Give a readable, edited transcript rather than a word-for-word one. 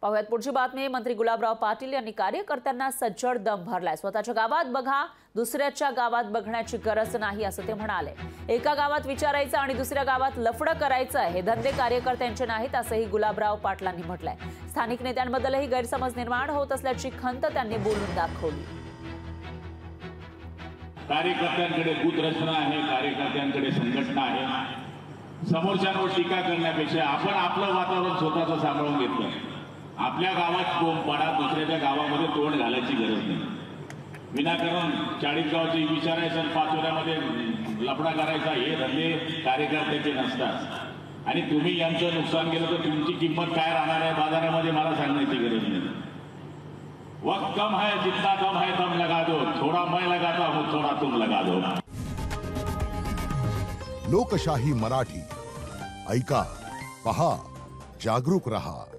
पाहुयात पुढची बातमी। मंत्री गुलाबराव पाटील यांनी कार्यकर्त्यांना सज्जड दम भरलाय। स्वतःच्या गावात बघा, दुसऱ्याच्या गावात बघण्याची गरज नाही असं ते म्हणाले। एका गावात विचारायचं आणि दुसऱ्या गावात लफडं करायचं हे धंदे कार्यकर्त्यांचे नाहीत असंही गुलाबराव पाटलांनी म्हटलंय। स्थानिक नेत्यांबद्दलही गैरसमज निर्माण होत असल्याची खंत त्यांनी बोलून दाखवली। कार्यकर्त्यांकडे बूथ रचना आहे, कार्यकर्त्यांकडे संघटना आहे। समोरच्यांवर टीका करण्यापेक्षा आपण आपलं वातावरण स्वतःचं सांभाळून घेतलं। आपल्या गावात बोंब पाडा, दुसऱ्याच्या गावामध्ये तोंड घालायची गरज नाही। विनाकारण 40 गावची विचारायचं, पाचोऱ्यामध्ये लफडा करायचा हे धंदे कार्यकर्त्याचे नसतात। आणि तुम्ही यांचं नुकसान केलं तर तुमची किंमत काय राहणार आहे बाजारामध्ये मला सांगण्याची गरज नाही। वक्त कम है, जितना कम है तम लगा दो, थोड़ा मैं लगाता हूं, थोड़ा तुम लगा दो। लोकशाही मराठी ऐका, पहा, जागरूक रहा।